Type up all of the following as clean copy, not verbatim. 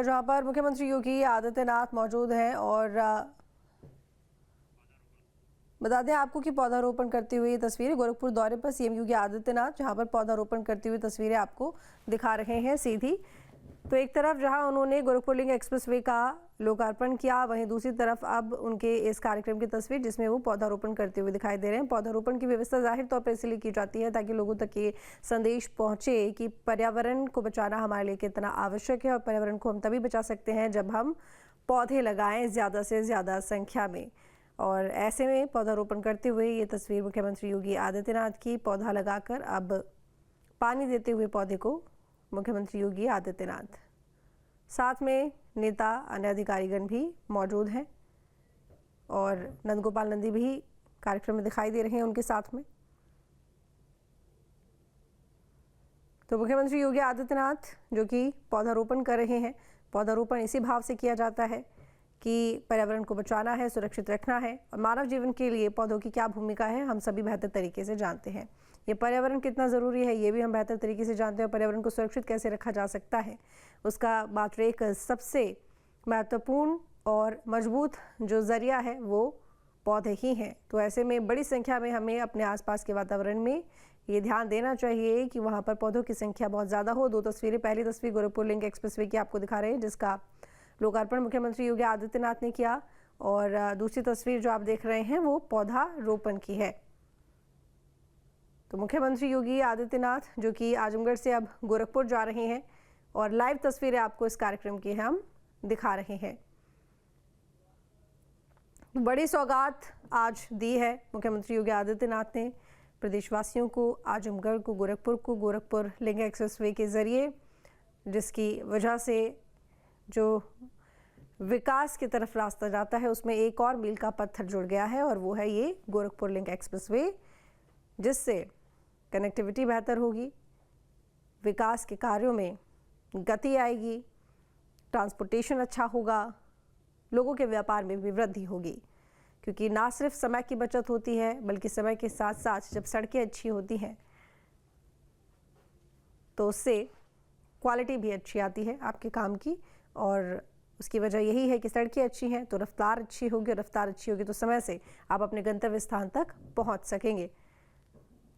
आजमगढ़, जहां पर मुख्यमंत्री योगी आदित्यनाथ मौजूद हैं और बता दें आपको कि पौधारोपण करते हुए ये तस्वीरें गोरखपुर दौरे पर सीएम योगी आदित्यनाथ जहां पर पौधारोपण करते हुए तस्वीरें आपको दिखा रहे हैं सीधी। तो एक तरफ जहां उन्होंने गोरखपुर लिंक एक्सप्रेसवे का लोकार्पण किया, वहीं दूसरी तरफ अब उनके इस कार्यक्रम की तस्वीर जिसमें वो पौधारोपण करते हुए दिखाई दे रहे हैं। पौधारोपण की व्यवस्था जाहिर तौर पर इसलिए की जाती है ताकि लोगों तक ये संदेश पहुंचे कि पर्यावरण को बचाना हमारे लिए कितना आवश्यक है और पर्यावरण को हम तभी बचा सकते हैं जब हम पौधे लगाएं ज़्यादा से ज़्यादा संख्या में। और ऐसे में पौधारोपण करते हुए ये तस्वीर मुख्यमंत्री योगी आदित्यनाथ की, पौधा लगाकर अब पानी देते हुए पौधे को मुख्यमंत्री योगी आदित्यनाथ, साथ में नेता अन्य अधिकारीगण भी मौजूद हैं और नंदगोपाल नंदी भी कार्यक्रम में दिखाई दे रहे हैं उनके साथ में। तो मुख्यमंत्री योगी आदित्यनाथ जो कि पौधारोपण कर रहे हैं, पौधारोपण इसी भाव से किया जाता है कि पर्यावरण को बचाना है, सुरक्षित रखना है और मानव जीवन के लिए पौधों की क्या भूमिका है हम सभी बेहतर तरीके से जानते हैं। ये पर्यावरण कितना ज़रूरी है ये भी हम बेहतर तरीके से जानते हैं। पर्यावरण को सुरक्षित कैसे रखा जा सकता है उसका मात्र एक सबसे महत्वपूर्ण और मजबूत जो ज़रिया है वो पौधे ही हैं। तो ऐसे में बड़ी संख्या में हमें अपने आसपास के वातावरण में ये ध्यान देना चाहिए कि वहाँ पर पौधों की संख्या बहुत ज़्यादा हो। दो तस्वीरें, पहली तस्वीर गोरखपुर लिंक एक्सप्रेसवे की आपको दिखा रहे हैं जिसका लोकार्पण मुख्यमंत्री योगी आदित्यनाथ ने किया और दूसरी तस्वीर जो आप देख रहे हैं वो पौधा रोपण की है। तो मुख्यमंत्री योगी आदित्यनाथ जो कि आजमगढ़ से अब गोरखपुर जा रहे हैं और लाइव तस्वीरें आपको इस कार्यक्रम की हम दिखा रहे हैं। बड़ी सौगात आज दी है मुख्यमंत्री योगी आदित्यनाथ ने प्रदेशवासियों को, आजमगढ़ को, गोरखपुर लिंक एक्सप्रेसवे के जरिए, जिसकी वजह से जो विकास की तरफ रास्ता जाता है उसमें एक और मील का पत्थर जुड़ गया है और वो है ये गोरखपुर लिंक एक्सप्रेसवे, जिससे कनेक्टिविटी बेहतर होगी, विकास के कार्यों में गति आएगी, ट्रांसपोर्टेशन अच्छा होगा, लोगों के व्यापार में भी वृद्धि होगी। क्योंकि ना सिर्फ समय की बचत होती है बल्कि समय के साथ साथ जब सड़कें अच्छी होती हैं तो उससे क्वालिटी भी अच्छी आती है आपके काम की और उसकी वजह यही है कि सड़कें अच्छी हैं तो रफ्तार अच्छी होगी और रफ्तार अच्छी होगी तो समय से आप अपने गंतव्य स्थान तक पहुंच सकेंगे।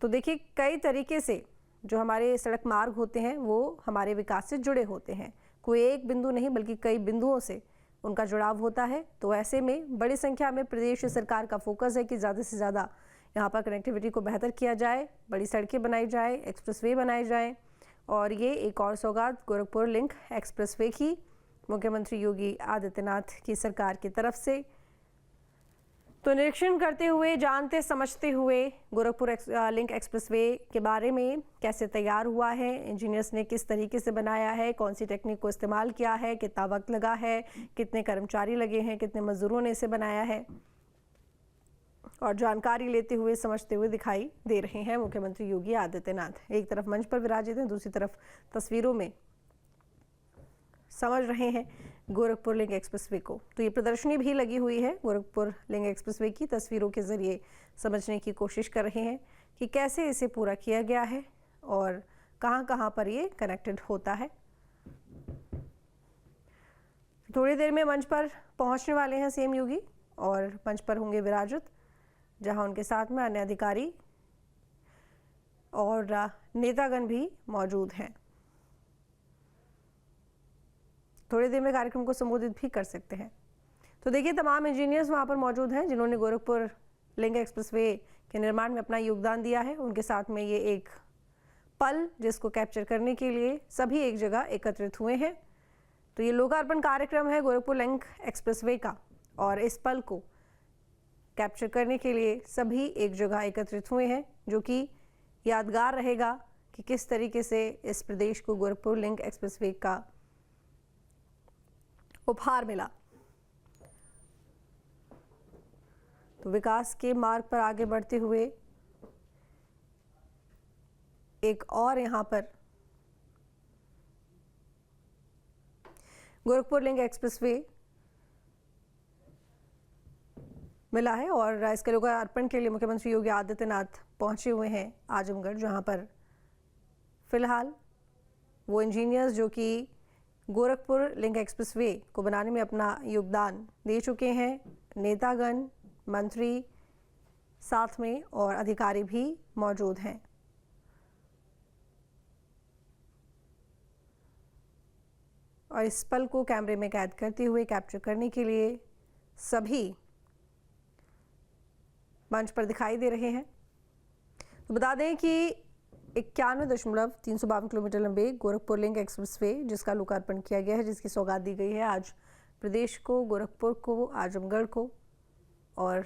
तो देखिए कई तरीके से जो हमारे सड़क मार्ग होते हैं वो हमारे विकास से जुड़े होते हैं, कोई एक बिंदु नहीं बल्कि कई बिंदुओं से उनका जुड़ाव होता है। तो ऐसे में बड़ी संख्या में प्रदेश सरकार का फोकस है कि ज़्यादा से ज़्यादा यहाँ पर कनेक्टिविटी को बेहतर किया जाए, बड़ी सड़कें बनाई जाए, एक्सप्रेसवे बनाए जाए और ये एक और सौगात गोरखपुर लिंक एक्सप्रेसवे की मुख्यमंत्री योगी आदित्यनाथ की सरकार की तरफ से। तो निरीक्षण करते हुए, जानते समझते हुए गोरखपुर लिंक एक्सप्रेसवे के बारे में कैसे तैयार हुआ है, इंजीनियर्स ने किस तरीके से बनाया है, कौन सी टेक्निक को इस्तेमाल किया है, कितना वक्त लगा है, कितने कर्मचारी लगे हैं, कितने मजदूरों ने इसे बनाया है और जानकारी लेते हुए, समझते हुए दिखाई दे रहे हैं मुख्यमंत्री योगी आदित्यनाथ। एक तरफ मंच पर विराजित हैं, दूसरी तरफ तस्वीरों में समझ रहे हैं गोरखपुर लिंक एक्सप्रेसवे को। तो ये प्रदर्शनी भी लगी हुई है गोरखपुर लिंक एक्सप्रेसवे की, तस्वीरों के जरिए समझने की कोशिश कर रहे हैं कि कैसे इसे पूरा किया गया है और कहां पर ये कनेक्टेड होता है। थोड़ी देर में मंच पर पहुंचने वाले हैं सीएम योगी और मंच पर होंगे विराजित, जहां उनके साथ में अन्य अधिकारी और नेतागण भी मौजूद हैं। थोड़ी देर में कार्यक्रम को संबोधित भी कर सकते हैं। तो देखिए तमाम इंजीनियर्स वहां पर मौजूद हैं जिन्होंने गोरखपुर लिंक एक्सप्रेसवे के निर्माण में अपना योगदान दिया है। उनके साथ में ये एक पल जिसको कैप्चर करने के लिए सभी एक जगह एकत्रित हुए हैं। तो ये लोकार्पण कार्यक्रम है गोरखपुर लिंक एक्सप्रेसवे का और इस पल को कैप्चर करने के लिए सभी एक जगह एकत्रित हुए हैं, जो कि यादगार रहेगा कि किस तरीके से इस प्रदेश को गोरखपुर लिंक एक्सप्रेसवे का उपहार मिला। तो विकास के मार्ग पर आगे बढ़ते हुए एक और यहाँ पर गोरखपुर लिंक एक्सप्रेसवे मिला है और इसके लोकार्पण के लिए मुख्यमंत्री योगी आदित्यनाथ पहुंचे हुए हैं आजमगढ़, जहां पर फिलहाल वो इंजीनियर्स जो कि गोरखपुर लिंक एक्सप्रेसवे को बनाने में अपना योगदान दे चुके हैं नेतागण, मंत्री साथ में और अधिकारी भी मौजूद हैं। और इस पल को कैमरे में कैद करते हुए कैप्चर करने के लिए सभी मंच पर दिखाई दे रहे हैं। तो बता दें कि 91.352 किलोमीटर लंबे गोरखपुर लिंक एक्सप्रेसवे जिसका लोकार्पण किया गया है, जिसकी सौगात दी गई है आज प्रदेश को, गोरखपुर को, आजमगढ़ को और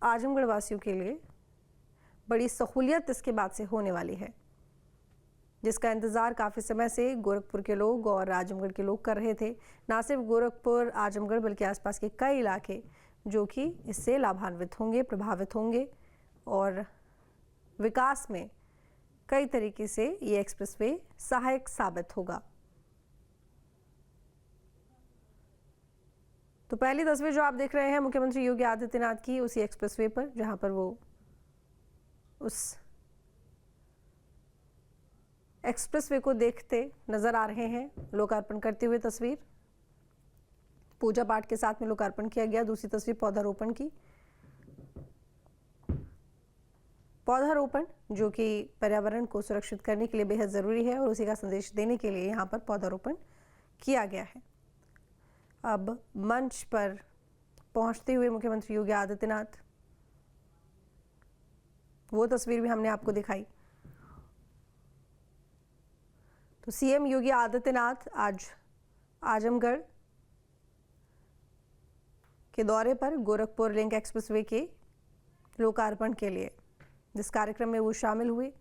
आजमगढ़ वासियों के लिए बड़ी सहूलियत इसके बाद से होने वाली है, जिसका इंतज़ार काफ़ी समय से गोरखपुर के लोग और आजमगढ़ के लोग कर रहे थे। ना सिर्फ गोरखपुर, आजमगढ़ बल्कि आसपास के कई इलाके जो कि इससे लाभान्वित होंगे, प्रभावित होंगे और विकास में कई तरीके से ये एक्सप्रेसवे सहायक साबित होगा। तो पहली तस्वीर जो आप देख रहे हैं मुख्यमंत्री योगी आदित्यनाथ की उसी एक्सप्रेसवे पर, जहां पर वो उस एक्सप्रेसवे को देखते नजर आ रहे हैं, लोकार्पण करते हुए तस्वीर। पूजा पाठ के साथ में लोकार्पण किया गया। दूसरी तस्वीर पौधारोपण की, पौधारोपण जो कि पर्यावरण को सुरक्षित करने के लिए बेहद जरूरी है और उसी का संदेश देने के लिए यहाँ पर पौधारोपण किया गया है। अब मंच पर पहुंचते हुए मुख्यमंत्री योगी आदित्यनाथ, वो तस्वीर भी हमने आपको दिखाई। तो सीएम योगी आदित्यनाथ आज आजमगढ़ के दौरे पर गोरखपुर लिंक एक्सप्रेसवे के लोकार्पण के लिए, जिस कार्यक्रम में वो शामिल हुए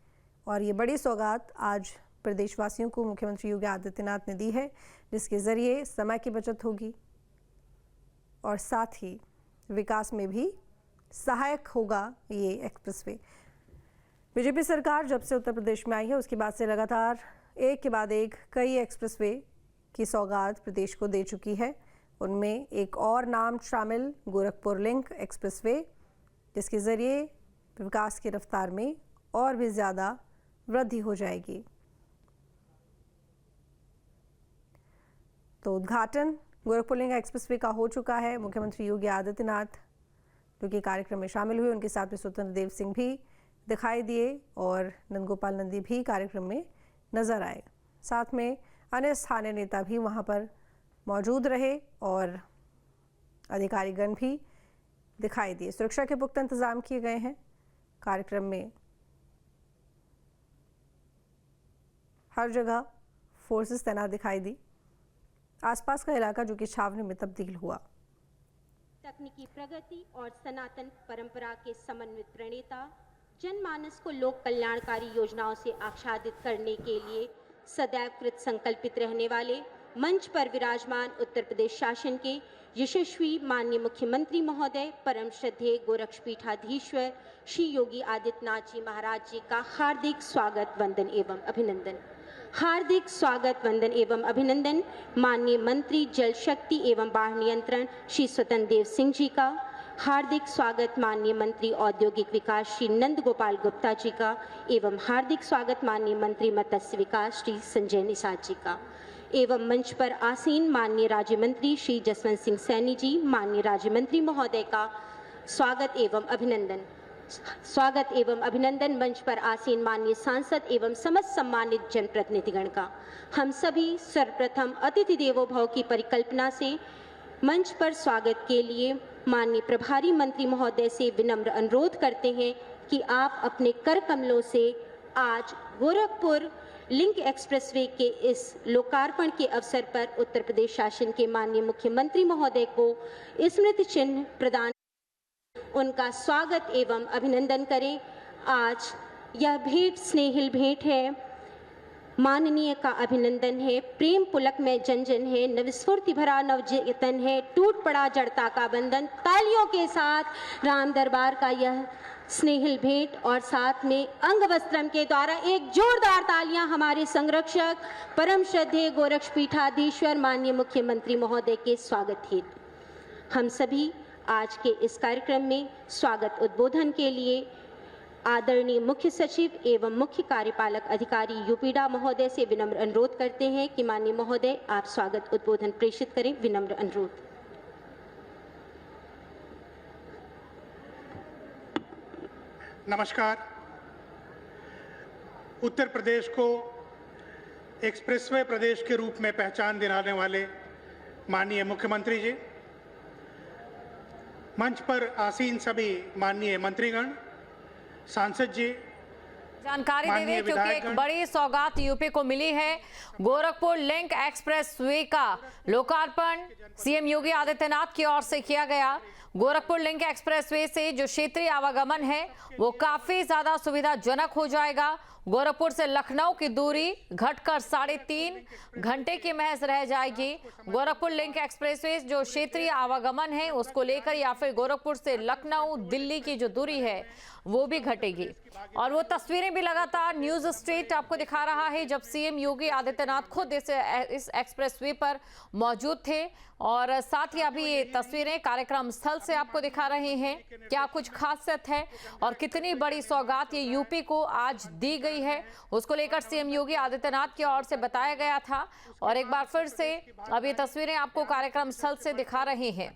और ये बड़ी सौगात आज प्रदेशवासियों को मुख्यमंत्री योगी आदित्यनाथ ने दी है, जिसके जरिए समय की बचत होगी और साथ ही विकास में भी सहायक होगा ये एक्सप्रेसवे। बीजेपी सरकार जब से उत्तर प्रदेश में आई है उसके बाद से लगातार एक के बाद एक कई एक्सप्रेसवे की सौगात प्रदेश को दे चुकी है। उनमें एक और नाम शामिल गोरखपुर लिंक एक्सप्रेसवे, जिसके ज़रिए विकास की रफ्तार में और भी ज़्यादा वृद्धि हो जाएगी। तो उद्घाटन गोरखपुर लिंक एक्सप्रेसवे का हो चुका है। मुख्यमंत्री योगी आदित्यनाथ जो कि कार्यक्रम में शामिल हुए, उनके साथ में स्वतंत्र देव सिंह भी दिखाई दिए और नंदगोपाल नंदी भी कार्यक्रम में नजर आए। साथ में अन्य स्थानीय नेता भी वहां पर मौजूद रहे और अधिकारीगण भी दिखाई दिए। सुरक्षा के पुख्ता इंतजाम किए गए हैं। कार्यक्रम में हर जगह फोर्सेस तैनात दिखाई दी। आसपास का इलाका जो कि छावनी में तब्दील हुआ। तकनीकी प्रगति और सनातन परंपरा के समन्वित प्रणेता, जनमानस को लोक कल्याणकारी योजनाओं से आच्छादित करने के लिए सदैव कृत संकल्पित रहने वाले मंच पर विराजमान उत्तर प्रदेश शासन के यशस्वी माननीय मुख्यमंत्री महोदय परम श्रद्धेय गोरक्षपीठाधीश्वर श्री योगी आदित्यनाथ जी महाराज जी का हार्दिक स्वागत, वंदन एवं अभिनंदन। हार्दिक स्वागत, वंदन एवं अभिनंदन माननीय मंत्री जल शक्ति एवं बाढ़ नियंत्रण श्री स्वतंत्र देव सिंह जी का। हार्दिक स्वागत माननीय मंत्री औद्योगिक विकास श्री नंद गोपाल गुप्ता जी का एवं हार्दिक स्वागत माननीय मंत्री मत्स्य विकास श्री संजय निषाद जी का एवं मंच पर आसीन माननीय राज्य मंत्री श्री जसवंत सिंह सैनी जी, माननीय राज्य मंत्री महोदय का स्वागत एवं अभिनंदन। स्वागत एवं अभिनंदन मंच पर आसीन माननीय सांसद एवं समस्त सम्मानित जनप्रतिनिधिगण का। हम सभी सर्वप्रथम अतिथि देवो भव की परिकल्पना से मंच पर स्वागत के लिए माननीय प्रभारी मंत्री महोदय से विनम्र अनुरोध करते हैं कि आप अपने कर कमलों से आज गोरखपुर लिंक एक्सप्रेसवे के इस लोकार्पण के अवसर पर उत्तर प्रदेश शासन के माननीय मुख्यमंत्री महोदय को स्मृति चिन्ह प्रदान, उनका स्वागत एवं अभिनंदन करें। आज यह भेंट स्नेहिल भेंट है, माननीय का अभिनंदन है, प्रेम पुलक में जन जन है, नवस्फूर्ति भरा नवचेतन है, टूट पड़ा जड़ता का बंधन। तालियों के साथ राम दरबार का यह स्नेहिल भेंट और साथ में अंग वस्त्रम के द्वारा एक जोरदार तालियां हमारे संरक्षक परम श्रद्धेय गोरक्षपीठाधीश्वर माननीय मुख्यमंत्री महोदय के स्वागत हेतु। हम सभी आज के इस कार्यक्रम में स्वागत उद्बोधन के लिए आदरणीय मुख्य सचिव एवं मुख्य कार्यपालक अधिकारी यूपीडा महोदय से विनम्र अनुरोध करते हैं कि माननीय महोदय आप स्वागत उद्बोधन प्रेषित करें। विनम्र अनुरोध। नमस्कार। उत्तर प्रदेश को एक्सप्रेसवे प्रदेश के रूप में पहचान दिलाने वाले माननीय मुख्यमंत्री जी, मंच पर आसीन सभी माननीय मंत्रीगण, सांसद जी, जानकारी दे दें क्योंकि एक बड़ी सौगात यूपी को मिली है। गोरखपुर लिंक एक्सप्रेस वे का लोकार्पण सीएम योगी आदित्यनाथ की ओर से किया गया। गोरखपुर लिंक एक्सप्रेस वे से जो क्षेत्रीय आवागमन है वो काफी ज्यादा सुविधाजनक हो जाएगा। गोरखपुर से लखनऊ की दूरी घटकर 3.5 घंटे की महज रह जाएगी। गोरखपुर लिंक एक्सप्रेसवे जो क्षेत्रीय आवागमन है उसको लेकर या फिर गोरखपुर से लखनऊ दिल्ली की जो दूरी है वो भी घटेगी। और वो तस्वीरें भी लगातार न्यूज स्ट्रीट आपको दिखा रहा है जब सीएम योगी आदित्यनाथ खुद इस एक्सप्रेसवे पर मौजूद थे। और साथ ही अभी ये तस्वीरें कार्यक्रम स्थल से आपको दिखा रहे हैं। क्या कुछ खासियत है और कितनी बड़ी सौगात ये यूपी को आज दी गई है उसको लेकर सीएम योगी आदित्यनाथ की ओर से बताया गया था। और एक बार फिर से अब ये तस्वीरें आपको कार्यक्रम स्थल से दिखा रहे हैं।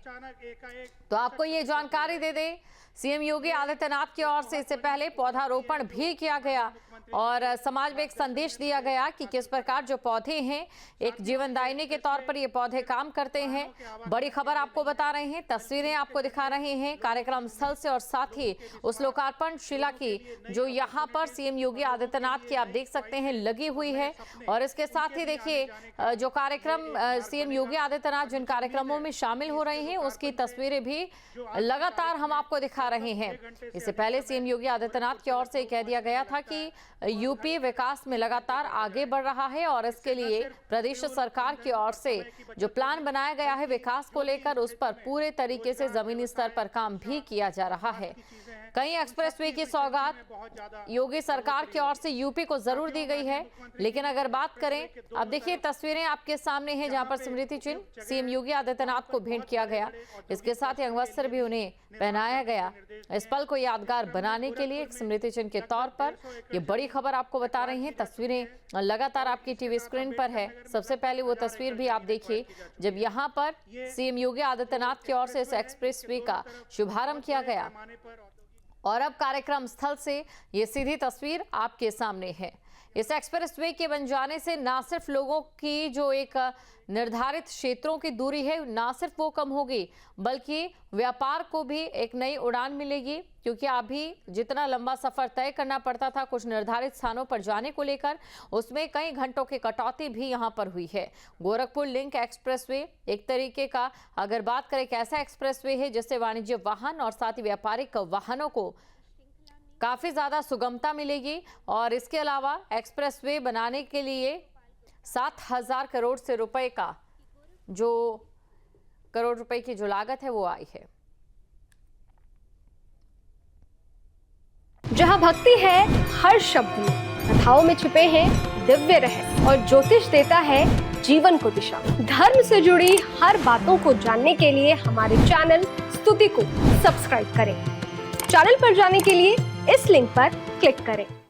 तो आपको ये जानकारी दे दें, सीएम योगी आदित्यनाथ की ओर से इससे पहले पौधारोपण भी किया गया और समाज में एक संदेश दिया गया कि किस प्रकार जो पौधे हैं एक जीवनदायिनी के तौर पर ये पौधे काम करते हैं। बड़ी खबर आपको बता रहे हैं, तस्वीरें आपको दिखा रहे हैं कार्यक्रम स्थल से और साथ ही उस लोकार्पण शिला की जो यहाँ पर सीएम योगी आदित्यनाथ की आप देख सकते हैं लगी हुई है। और इसके साथ ही देखिए जो कार्यक्रम सीएम योगी आदित्यनाथ जिन कार्यक्रमों में शामिल हो रहे हैं उसकी तस्वीरें भी लगातार हम आपको दिखा रहे हैं। इससे पहले सीएम योगी आदित्यनाथ की ओर से कह दिया गया था कि यूपी विकास में लगातार आगे बढ़ रहा है और इसके लिए प्रदेश सरकार की ओर से जो प्लान बनाया गया है विकास को लेकर उस पर पूरे तरीके से जमीनी स्तर पर काम भी किया जा रहा है। कई एक्सप्रेसवे की सौगात योगी सरकार की ओर से यूपी को जरूर दी गई है। लेकिन अगर बात करें, अब देखिए तस्वीरें आपके सामने हैं जहां पर स्मृति चिन्ह सीएम योगी आदित्यनाथ को भेंट किया गया। इसके साथ ही अंगवस्त्र भी उन्हें पहनाया गया इस पल को यादगार बनाने के लिए एक स्मृति चिन्ह के तौर पर। ये बड़ी खबर आपको बता रही हैं, तस्वीरें लगातार आपकी टीवी स्क्रीन पर है। सबसे पहले वो तस्वीर भी आप देखिए जब यहाँ पर सीएम योगी आदित्यनाथ की ओर से इस एक्सप्रेसवे का शुभारंभ किया गया। और अब कार्यक्रम स्थल से ये सीधी तस्वीर आपके सामने है। इस एक्सप्रेसवे के बन जाने से ना सिर्फ लोगों की जो एक निर्धारित क्षेत्रों की दूरी है ना सिर्फ वो कम होगी बल्कि व्यापार को भी एक नई उड़ान मिलेगी। क्योंकि अभी जितना लंबा सफर तय करना पड़ता था कुछ निर्धारित स्थानों पर जाने को लेकर उसमें कई घंटों की कटौती भी यहां पर हुई है। गोरखपुर लिंक एक्सप्रेसवे एक तरीके का अगर बात करें एक ऐसा एक्सप्रेसवे है जिससे वाणिज्य वाहन और साथ ही व्यापारिक वाहनों को काफी ज्यादा सुगमता मिलेगी। और इसके अलावा एक्सप्रेसवे बनाने के लिए 7,000 करोड़ से रुपए का जो करोड़ रुपए की जो लागत है वो आई है। जहां भक्ति है हर शब्द में, कथाओं में छुपे हैं दिव्य रहस्य और ज्योतिष देता है जीवन को दिशा। धर्म से जुड़ी हर बातों को जानने के लिए हमारे चैनल स्तुति को सब्सक्राइब करें। चैनल पर जाने के लिए इस लिंक पर क्लिक करें।